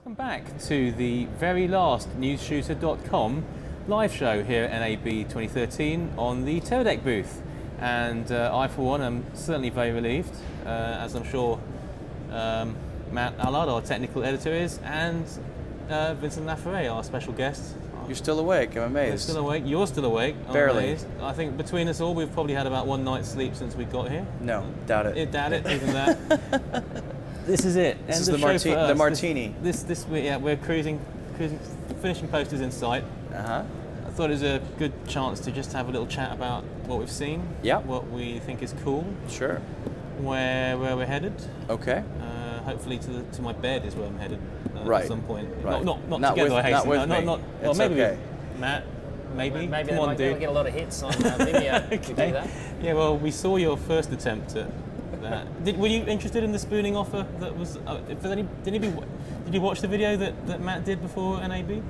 Welcome back to the very last newsshooter.com live show here at NAB 2013 on the Teradek booth. And I, for one, am certainly very relieved, as I'm sure Matt Allard, our technical editor, is, and Vincent Laforet, our special guest. You're still awake, I'm amazed. We're still awake, you're still awake. I'm Barely. amazed. I think between us all, we've probably had about one night's sleep since we got here. No, doubt it. Doubt it, even that. This is it. This is the martini. We're cruising, finishing posters in sight. Uh-huh. I thought it was a good chance to just have a little chat about what we've seen. Yeah. What we think is cool. Sure. Where we're headed. Okay. Hopefully to my bed is where I'm headed right. at some point. Right. Not together, I hasten. Not well, maybe okay. with Matt. Maybe. Maybe Come they on, might dude. get a lot of hits on video Okay. if you do that. Yeah, well, we saw your first attempt at that. Were you interested in the spooning offer that was? Did you watch the video that Matt did before NAB?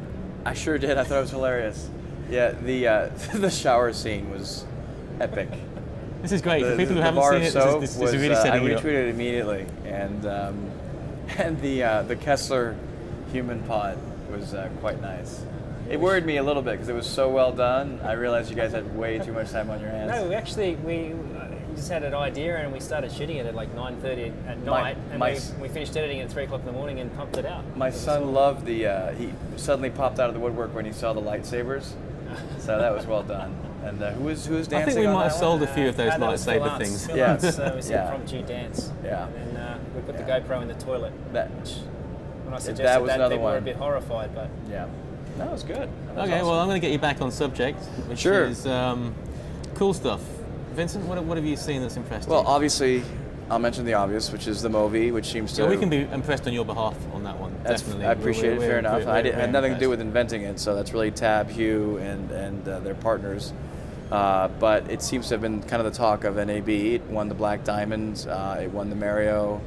I sure did. I thought it was hilarious. Yeah, the the shower scene was epic. This is great for people who the haven't bar seen of it. soap This was, is really I setting you up. retweeted it immediately, and the Kessler human pod was quite nice. It worried me a little bit because it was so well done. I realized you guys had way too much time on your hands. No, we just had an idea and we started shooting it at like 9:30 at night, and we finished editing at 3 o'clock in the morning and pumped it out. My son loved the. He suddenly popped out of the woodwork when he saw the lightsabers, so that was well done. And who was dancing? I think we on might that have sold one? a few of those that was lightsaber full things. Full Yeah. arts, we said Yeah. prompt you dance. Yeah. And then we put the GoPro in the toilet. That, When I suggested that was that, another people were a one. bit horrified, but yeah, that was good. That was Okay, awesome. well, I'm going to get you back on subject, which Sure. is cool stuff. Vincent, what have you seen that's impressed Well, you? obviously, I'll mention the obvious, which is the movie, which seems to. Yeah, we can be impressed on your behalf on that one. Definitely. I appreciate it. Fair enough. I had nothing to do impressed. with inventing it, so that's really Tab, Hugh, and their partners. But it seems to have been kind of the talk of NAB. It won the Black Diamond. It won the Mario.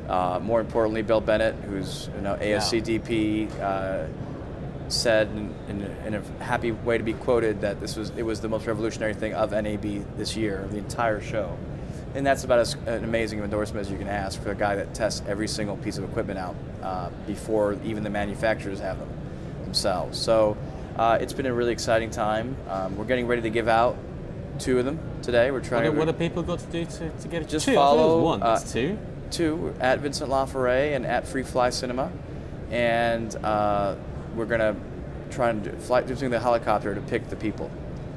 More importantly, Bill Bennett, who's ASCDP, said in a happy way to be quoted that it was the most revolutionary thing of NAB this year, the entire show. And that's about an amazing endorsement as you can ask for a guy that tests every single piece of equipment out before even the manufacturers have them themselves. So it's been a really exciting time. We're getting ready to give out 2 of them today. We're trying What have people got to do to get it? Just 2? follow, I thought it was 1. It's 2. 2 at Vincent Laforet and at Free Fly Cinema, and we're gonna try and do the helicopter to pick the people.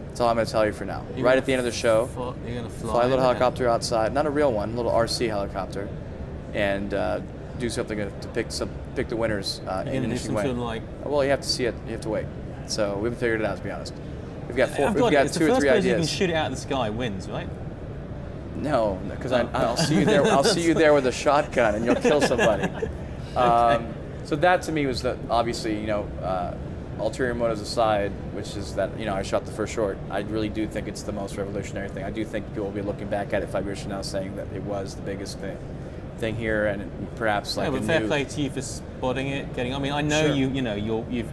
That's all I'm gonna tell you for now. Right at the end of the show, You're going to fly a little helicopter outside, not a real one, a little RC helicopter, and do something to pick the winners in an do interesting way. something like. Well, you have to see it. You have to wait. So we haven't figured it out, to be honest. We've got 4. I've We've got it's 2 the or first 3 person who can ideas. shoot it out of the sky wins, right? No, because I'll see you there. I'll see you there with a shotgun, and you'll kill somebody. So that to me was obviously, ulterior motives aside, which is that I shot the first short. I really do think it's the most revolutionary thing. I do think people will be looking back at it 5 years from now, saying that it was the biggest thing here, and perhaps like. Yeah, but fair play to you for spotting it, getting. I mean, I know Sure. you've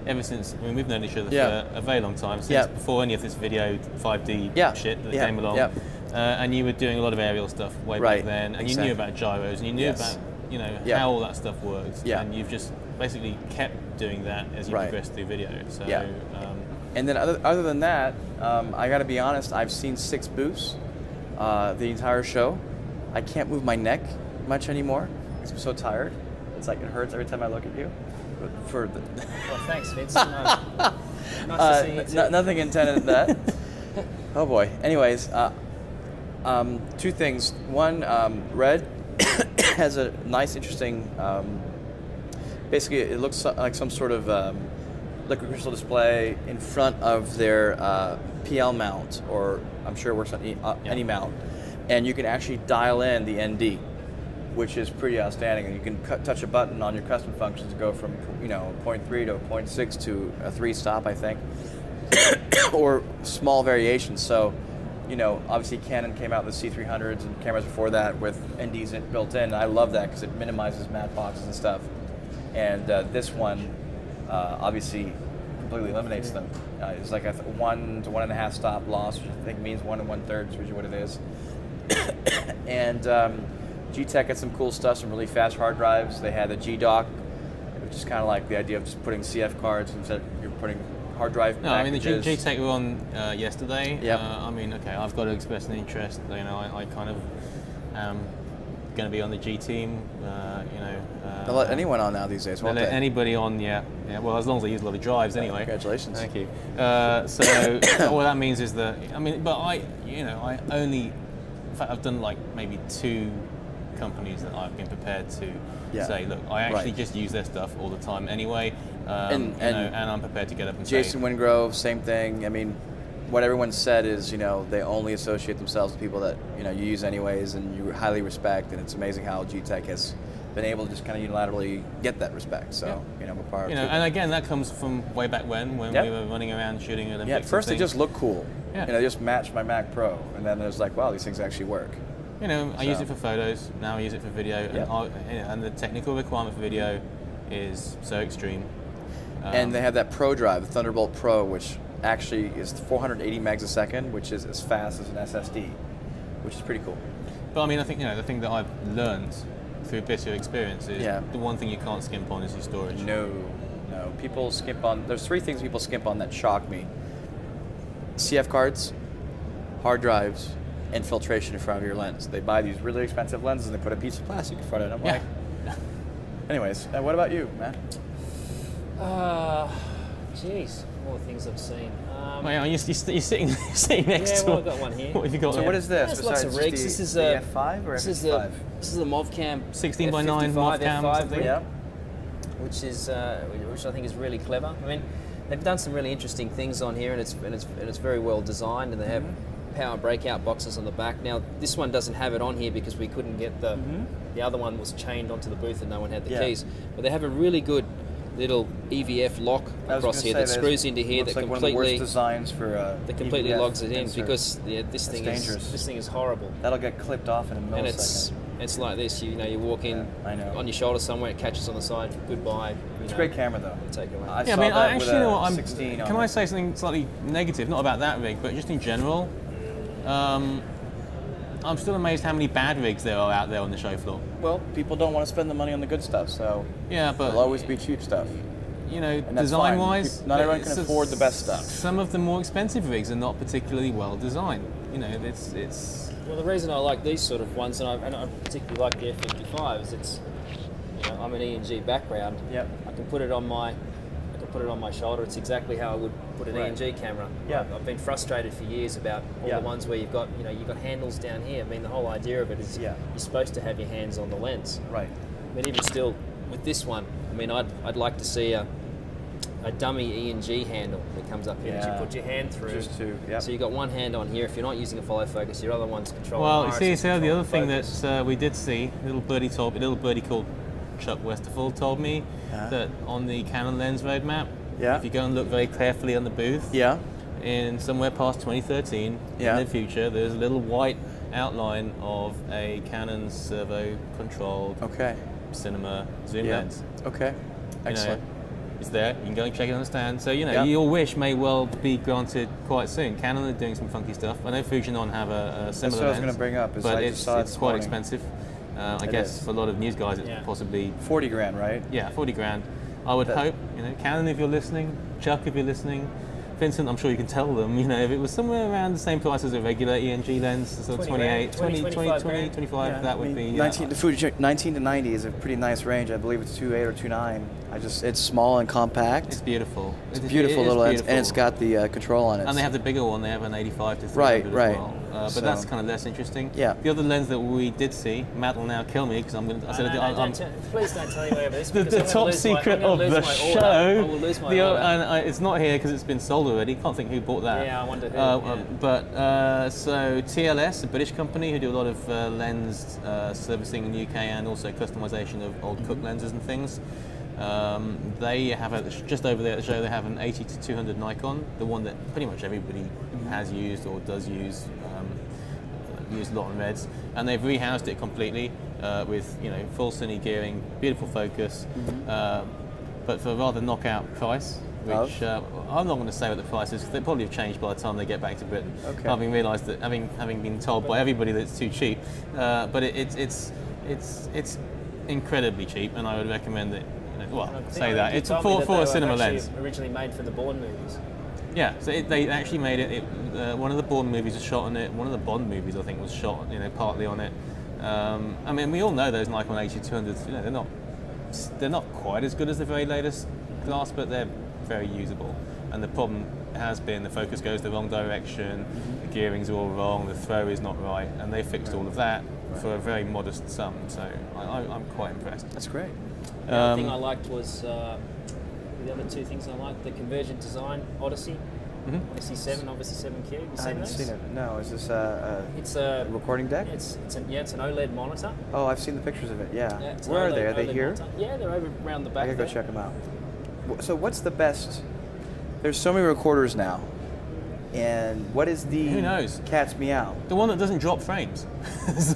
ever since. I mean, we've known each other for a very long time, since Yeah. before any of this video 5D shit that came along. Yeah. And you were doing a lot of aerial stuff way back then, and you knew about gyros, and you knew about how all that stuff works, and you've just basically kept doing that as you progressed through video. So, and then other than that, I got to be honest. I've seen 6 booths the entire show. I can't move my neck much anymore because I'm so tired. It's like it hurts every time I look at you. Well, thanks, Vince. Nice to see you too. Nothing intended in that. Oh boy. Anyways. 2 things. One, Red has a nice, interesting. Basically, it looks like some sort of liquid crystal display in front of their PL mount, or I'm sure it works on any mount, and you can actually dial in the ND, which is pretty outstanding. And you can touch a button on your custom functions to go from 0.3 to 0.6 to a 3 stop, I think, or small variations. So. Obviously Canon came out with the C300s and cameras before that with NDs built in. I love that because it minimizes matte boxes and stuff. And this one obviously completely eliminates them. It's like a 1 to 1.5 stop loss, which I think means 1 1/3 is usually what it is. And G-Tech had some cool stuff, some really fast hard drives. They had the G-Dock which is kind of like the idea of just putting CF cards instead of you're putting hard drive No, I mean the packages. G-Tech were on yesterday. Yep. I mean, okay, I've got to express an interest. You know, I kind of am going to be on the G team. You know, They'll let anyone on now these days, won't they'll let they? anybody on, yeah. Well, as long as they use a lot of drives, anyway. Congratulations. Thank you. So what that means is that, I mean, but I only, in fact, I've done like maybe 2 companies that I've been prepared to say, look, I actually just use their stuff all the time anyway, and I'm prepared to get up and Jason say. Wingrove, same thing. I mean, what everyone said is, you know, they only associate themselves with people that, you know, you use anyways and you highly respect, and it's amazing how G-Tech has been able to just kind of unilaterally get that respect. So, you know, we're part of it. And again, that comes from way back when we were running around shooting Olympics. Yeah, at first they just look cool. Yeah. You know, they just matched my Mac Pro, and then it was like, wow, these things actually work. You know, I use it for photos, now I use it for video, and the technical requirement for video is so extreme. And they have that Pro drive, the Thunderbolt Pro, which actually is 480 megs a second, which is as fast as an SSD, which is pretty cool. But I mean, I think, you know, the thing that I've learned through bitter experience is the one thing you can't skimp on is your storage. No. People skimp on, there's 3 things people skimp on that shock me. CF cards, hard drives, and filtration in front of your lens. They buy these really expensive lenses and they put a piece of plastic in front of it. I'm like, anyways, what about you, Matt? Jeez, all the things I've seen. You're sitting next to I've got one here. What have you got? So what is this? There's lots of rigs. This is the F5 or this F5? This is the MovCam 16 by 9 MovCam, F5, yeah. Which I think is really clever. I mean, they've done some really interesting things on here, and it's very well designed, and they have power breakout boxes on the back. Now, this one doesn't have it on here because we couldn't get the other one was chained onto the booth and no one had the keys. But they have a really good little EVF lock across here that screws into here that like completely one of the worst designs for that completely EVF logs it in insert. because this thing is horrible. That'll get clipped off in a millisecond. And it's like this. You walk in on your shoulder somewhere, it catches on the side. Goodbye. It's a great camera though. Take it away. I saw that with a 16 can I say something slightly negative? Not about that rig, but just in general. I'm still amazed how many bad rigs there are out there on the show floor. Well, people don't want to spend the money on the good stuff, so but there'll always be cheap stuff. You know, design-wise, not everyone can afford the best stuff. Some of the more expensive rigs are not particularly well designed. You know, it's. Well, the reason I like these sort of ones, and I particularly like the F55, is it's. You know, I'm an E&G background. Yep. I can put it on my shoulder. It's exactly how I would put an E&G camera. Yeah. I've been frustrated for years about all the ones where you've got handles down here. I mean, the whole idea of it is you're supposed to have your hands on the lens. Right. But even still, with this one, I mean, I'd like to see a dummy E&G handle that comes up here that you put your hand through. Just to, So you've got one hand on here. If you're not using a follow focus, your other one's controlling. Well, you see, the other thing that we did see, a little birdie called Chuck Westerfall told me that on the Canon lens roadmap, if you go and look very carefully on the booth, in somewhere past 2013, in the future, there's a little white outline of a Canon servo-controlled cinema zoom lens. Okay, excellent. You know, it's there. You can go and check it on the stand. So, you know, your wish may well be granted quite soon. Canon are doing some funky stuff. I know Fujinon have a similar lens. That's what I was going to bring up. But it's quite expensive. I guess for a lot of news guys, it's possibly 40 grand, right? Yeah, 40 grand. I would hope, you know, Canon if you're listening, Chuck if you're listening, Vincent, I'm sure you can tell them, you know, if it was somewhere around the same price as a regular E&G lens, so 28, 20, 25, that would be... 19 to 90 is a pretty nice range. I believe it's 2.8 or 2.9. It's small and compact. It's beautiful. It's a beautiful little lens, and it's got the control on it. And they have the bigger one. They have an 85 to 300 as well. But that's kind of less interesting. Yeah. The other lens that we did see, Matt will now kill me because I'm going to... Please don't tell me about this. The top secret of the show. I will lose my order. And it's not here because it's been sold already. Can't think who bought that. Yeah, I wondered who. So TLS, a British company who do a lot of lens servicing in the UK and also customization of old Cook lenses and things. They have just over there at the show. They have an 80 to 200 Nikon, the one that pretty much everybody has used or does use. Used a lot on reds, and they've rehoused it completely with full cine gearing, beautiful focus, but for a rather knockout price. Which I'm not going to say what the price is because they probably have changed by the time they get back to Britain. Having realised that, having been told by everybody that it's too cheap, but it's incredibly cheap, and I would recommend that well, I think say you that. It's told me for that they a were cinema actually lens. Originally made for the Bourne movies. Yeah, so they actually made it. One of the Bourne movies was shot on it. One of the Bond movies, I think, was shot, partly on it. I mean, we all know those Nikon 8200s. They're not quite as good as the very latest glass, but they're very usable. And the problem has been the focus goes the wrong direction, the gearing's all wrong, the throw is not right, and they fixed all of that for a very modest sum. So I'm quite impressed. That's great. The other thing I liked was the other two things I liked: the convergent design Odyssey, Odyssey 7, obviously 7Q. Have you I seen haven't those? seen it. No, is this It's a recording deck? It's an OLED monitor. Oh, I've seen the pictures of it. Yeah. It's an Where are OLED they? Are they OLED here? monitor. Yeah, they're over around the back. I gotta go there. check them out. So what's the best? There's so many recorders now, and what is the Who knows? cat's meow? The one that doesn't drop frames.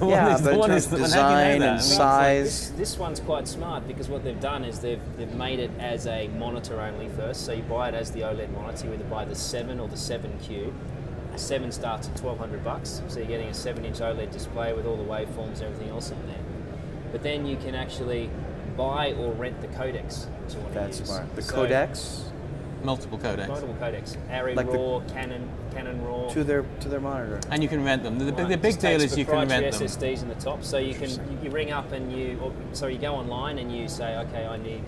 Yeah, but in terms of design and size. This one's quite smart because what they've done is they've made it as a monitor only first. So you buy it as the OLED monitor. You either buy the 7 or the 7Q. A 7 starts at $1,200, so you're getting a 7-inch OLED display with all the waveforms and everything else on there. But then you can actually buy or rent the codecs that you want That's to use. smart. The So, codecs multiple codecs. multiple codecs. ARRI Like the- RAW, Canon RAW. to their monitor. And you can rent them. The Right. big Just deal takes is you can proprietary rent them. SSDs in the top, so you can you ring up and you go online and you say, okay, I need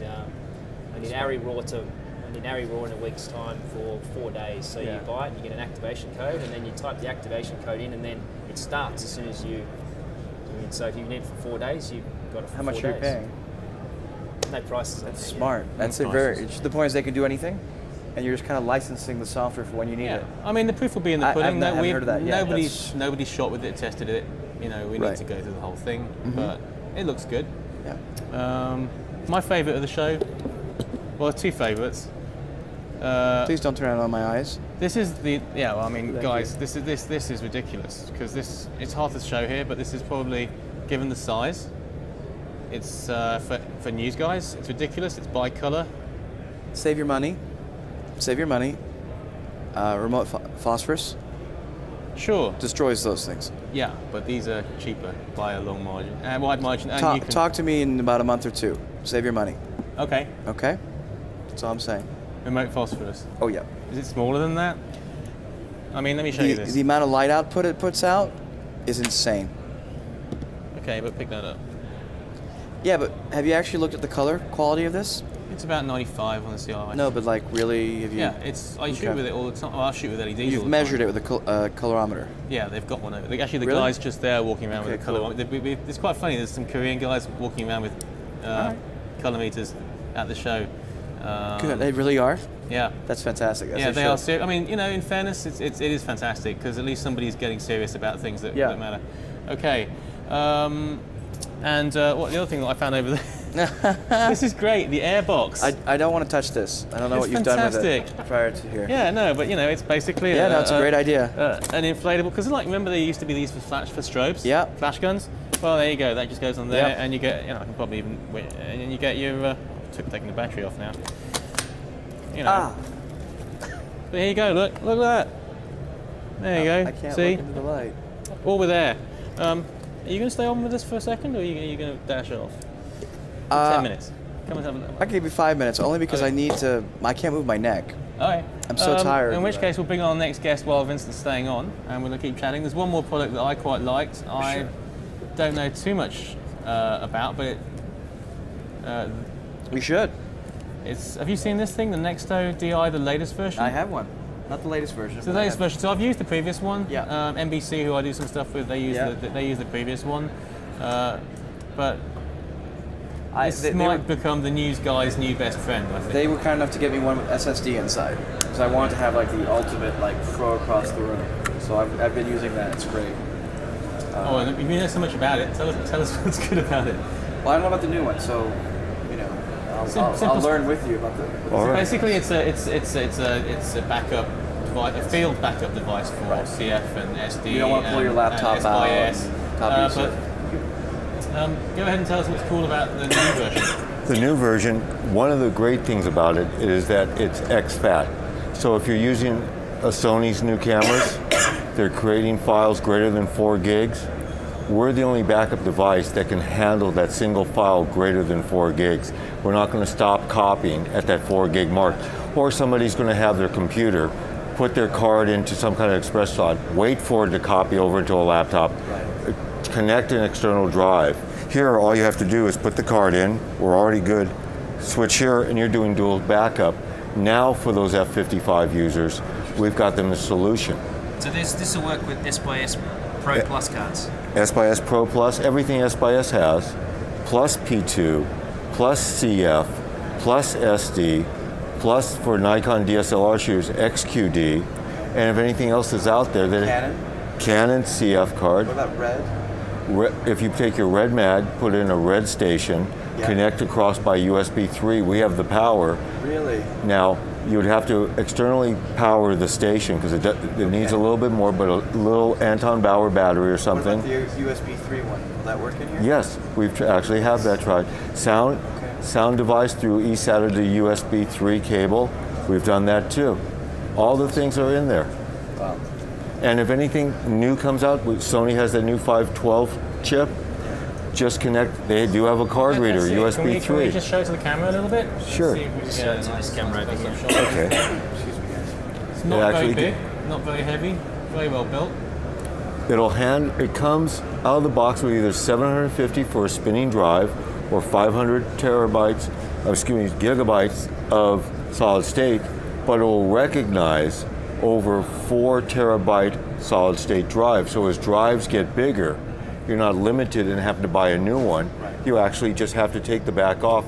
ARRI RAW in a week's time for 4 days. So Yeah. you buy it, you get an activation code, and then you type the activation code in, and then it starts as soon as you. So if you need it for 4 days, you've got it for 4 days. How much are you paying? No prices on That's there, yeah. smart. That's a very. The point is they can do anything, and you're just kind of licensing the software for when you need Yeah, it. I mean the proof will be in the I- pudding. I've not- haven't heard of that yet. Nobody's shot with it, tested it. We need Right. to go through the whole thing, but it looks good. Yeah. My favourite of the show, well, two favourites. Please don't turn it on my eyes. This is the Well, I mean, Thank guys, you. this is ridiculous because it's half the show here, but this is probably, given the size, it's for news guys. It's ridiculous. It's bi-color. Save your money. Save your money. Remote phosphorus Sure. destroys those things. Yeah, but these are cheaper by a long margin, wide margin. And you can, Talk to me in about a month or two. Save your money. Okay. Okay? That's all I'm saying. Remote phosphorus. Oh, yeah. Is it smaller than that? I mean, let me show you this. The amount of light output it puts out is insane. Okay, but pick that up. Yeah, but have you actually looked at the color quality of this? It's about 95 on the CRI. No, but like really, have you? Yeah, I shoot Okay. with it all the time. Well, I shoot with LEDs. You've measured it with a colorimeter. Yeah, they've got one over. Actually, the Really? guy's just there walking around with Okay, a color. cool. It's quite funny. There's some Korean guys walking around with Alright. color meters at the show. Good. They really are. Yeah. That's fantastic. As Yeah, they should. are serious. I mean, in fairness, it is fantastic because at least somebody's getting serious about things that matter. Okay. What the other thing that I found over there? This is great. The airbox. I don't want to touch this. I don't know It's what you've done with fantastic. it prior to here. Yeah, no, but it's basically It's a great idea. An inflatable, because remember there used to be these for strobes. Yeah. Flash guns. Well, there you go. That just goes on there, Yeah. and you get. I can probably even. And you get your. Taking the battery off now. But here you go. Look at that. There you go. I can't See, look into the light. all we're there. Are you going to stay on with us for a second, or are you going to dash off? 10 minutes. Come and have a look. I can give you 5 minutes, only because Okay. I need to. I can't move my neck. Okay. I'm so tired In of which that. case, we'll bring on our next guest while Vincent's staying on, and we'll keep chatting. There's one more product that I quite liked. I don't know too much about, but We should. have you seen this thing, the Nexto DI, the latest version? I have one. Not the latest version. It's the but I latest have- version. So I've used the previous one. Yeah. NBC, who I do some stuff with, they use the previous one. But this might become the news guy's new best friend, I think. They were kind enough to get me one with SSD inside, because I wanted to have like the ultimate like throw across the room. So I've been using that. It's great. And you know so much about it. Tell us what's good about it. Well, I don't know about the new one, so I'll learn with you about the. All right. Basically, it's a backup device, a field backup device for CF and SD. You don't want to pull your laptop and out. SYS. and copy But go ahead and tell us what's cool about the new version. The new version, one of the great things about it is that it's exFAT. So if you're using a Sony's new cameras, they're creating files greater than 4 gigs. We're the only backup device that can handle that single file greater than 4 gigs. we're not going to stop copying at that 4 gig mark. Or somebody's going to have their computer put their card into some kind of express slot, wait for it to copy over into a laptop, connect an external drive. Here, all you have to do is put the card in, we're already good, switch here, and you're doing dual backup. Now for those F55 users, we've got them a solution. So this will work with S/S Pro Plus cards? S/S Pro Plus, everything S/S has, plus P2, plus CF, plus SD, plus for Nikon DSLR shooters, XQD, and if anything else is out there, that Canon CF card. What about Red? If you take your Red Mag, put in a Red station, connect across by USB 3, we have the power. Really? Now, you would have to externally power the station because it needs a little bit more, but a little Anton Bauer battery or something. What about the USB 3 one? Will that work in here? Yes, we've actually have that tried. Sound device through eSATA to USB 3 cable, we've done that too. All the things are in there. Wow. And if anything new comes out, Sony has the new 512 chip, just connect, they do have a card reader, USB 3. Can we just show it to the camera a little bit? Sure. Show it to this camera over here. Okay. Excuse me, guys. It's not very big, not very heavy, very well built. It comes out of the box with either 750 for a spinning drive or 500 gigabytes of solid state, but it will recognize over 4 terabyte solid state drive. So as drives get bigger, you're not limited and have to buy a new one. Right. You actually just have to take the back off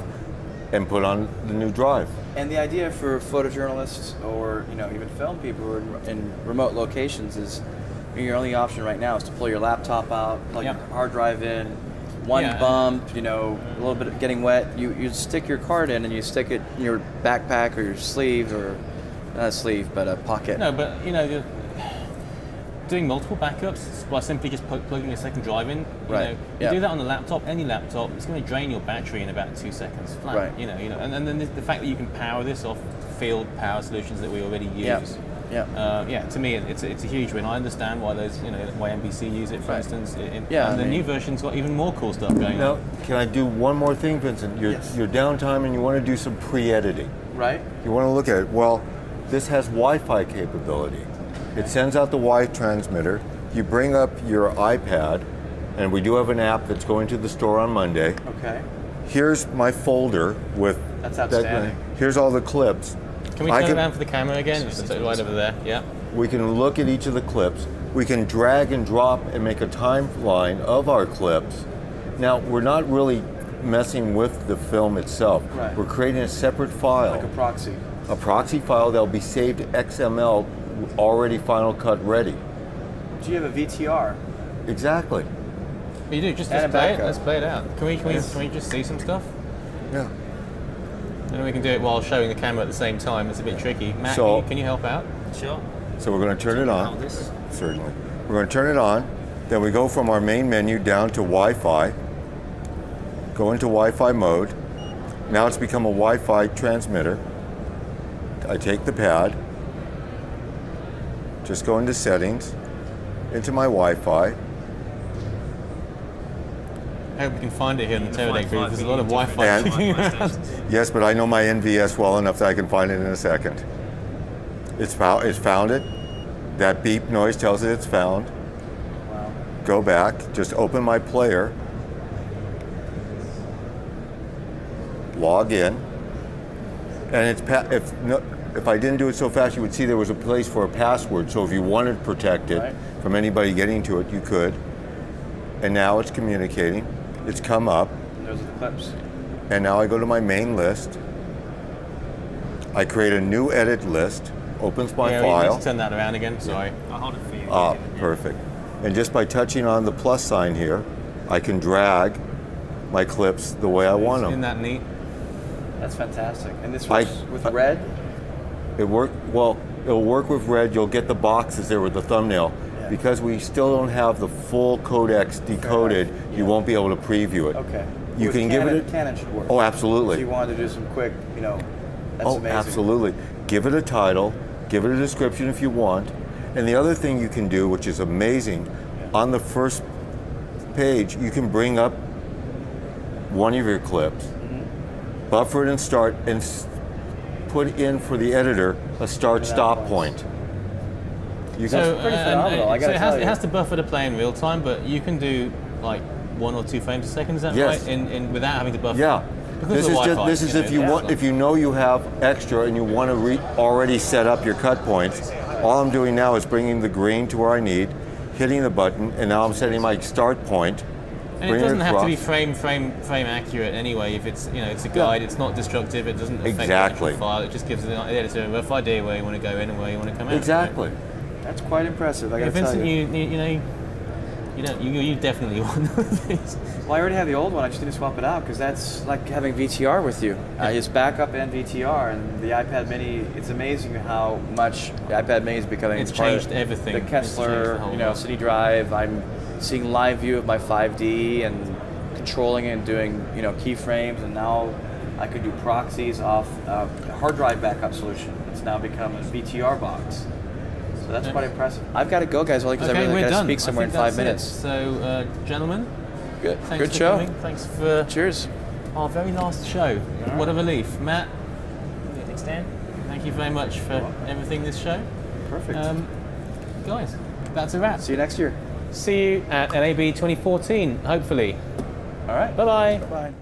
and put on the new drive. And the idea for photojournalists or even film people who are in remote locations is your only option right now is to pull your laptop out, plug your hard drive in, bump, a little bit of getting wet, you stick your card in and you stick it in your backpack or your sleeve, or not a sleeve, but a pocket. No, but you're doing multiple backups by simply just plugging a second drive in. You do that on the laptop, any laptop, it's going to drain your battery in about 2 seconds flat. Right. And then the fact that you can power this off field power solutions that we already use. To me, it's a huge win. I understand why why NBC use it, for instance. And the new version's got even more cool stuff going on. Can I do one more thing, Vincent? Your downtime and you want to do some pre-editing. Right. You want to look at it. Well, this has Wi-Fi capability. It sends out the Wi transmitter. You bring up your iPad, and we do have an app that's going to the store on Monday. Okay. Here's my folder with. That's outstanding. Here's all the clips. Can we turn it around for the camera again? It's right over there. Yeah. We can look at each of the clips. We can drag and drop and make a timeline of our clips. Now, we're not really messing with the film itself. Right. We're creating a separate file. Like a proxy. A proxy file that will be saved XML, already Final Cut ready. Do you have a VTR? Exactly. You do. Just play it. Let's play it out. Can we just see some stuff? Yeah. And we can do it while showing the camera at the same time. It's a bit tricky. Matt, can you help out? Sure. So we're going to turn it on. Certainly. We're going to turn it on. Then we go from our main menu down to Wi-Fi. Go into Wi-Fi mode. Now it's become a Wi-Fi transmitter. I take the pad. Just go into settings. Into my Wi-Fi. I hope we can find it here in the Teradek booth. There's a lot of Wi-Fi. Yes, but I know my NVS well enough that I can find it in a second. It's found it. That beep noise tells it it's found. Wow. Go back. Just open my player. Log in. And if I didn't do it so fast, you would see there was a place for a password. So if you wanted to protect it from anybody getting to it, you could. And now it's communicating. It's come up. And those are the clips. And now I go to my main list. I create a new edit list. Opens my file. Let's turn that around again. Sorry. I'll hold it for you. Perfect. And just by touching on the plus sign here, I can drag my clips the way I want them. Isn't that neat? That's fantastic. And this works with Red? It'll work with Red. You'll get the boxes there with the thumbnail. Yeah. Because we still don't have the full codecs decoded, you won't be able to preview it. Okay. You can give it a Canon should work. Oh, absolutely. So you wanted to do some quick, that's amazing. Absolutely. Give it a title, give it a description if you want. And the other thing you can do, which is amazing, on the first page, you can bring up one of your clips, buffer it and start, and put in for the editor a start-stop point. You So, can, pretty phenomenal, I gotta it tell you. has to buffer to play in real time, but you can do like 1 or 2 frames a second. Is that Yes. right? In without having to buffer. yeah. Because This of is Wi-Fi, this is if you want, if you know you have extra and you want to already set up your cut points. All I'm doing now is bringing the green to where I need, hitting the button, and now I'm setting my start point. And it bringing doesn't have to be across. frame accurate anyway. If it's it's a guide, it's not destructive. It doesn't affect Exactly. the actual file. It just gives the editor a rough idea where you want to go in and where you want to come out. Exactly. That's quite impressive. I Yeah, got to tell Vincent, you. you definitely want one of these. Well, I already have the old one. I just need to swap it out because that's like having VTR with you. It's backup and VTR, and the iPad Mini. It's amazing how much the iPad Mini is becoming. It's part of changed everything. The It's changed the Kessler, whole lot. City Drive. I'm seeing live view of my 5D and controlling it and doing keyframes, and now I could do proxies off a hard drive backup solution. It's now become a VTR box. So that's quite impressive. I've got to go, guys, only because Okay, I really we're got to done. speak somewhere I in think 5 that's minutes. it. So, gentlemen, Good, thanks good for show. coming. Thanks for Cheers. our very last show. What a relief, Matt. Thanks, Dan. Thank you very much for everything this show. Perfect. Guys, that's a wrap. See you next year. See you at NAB 2014, hopefully. All right. Bye bye. Bye.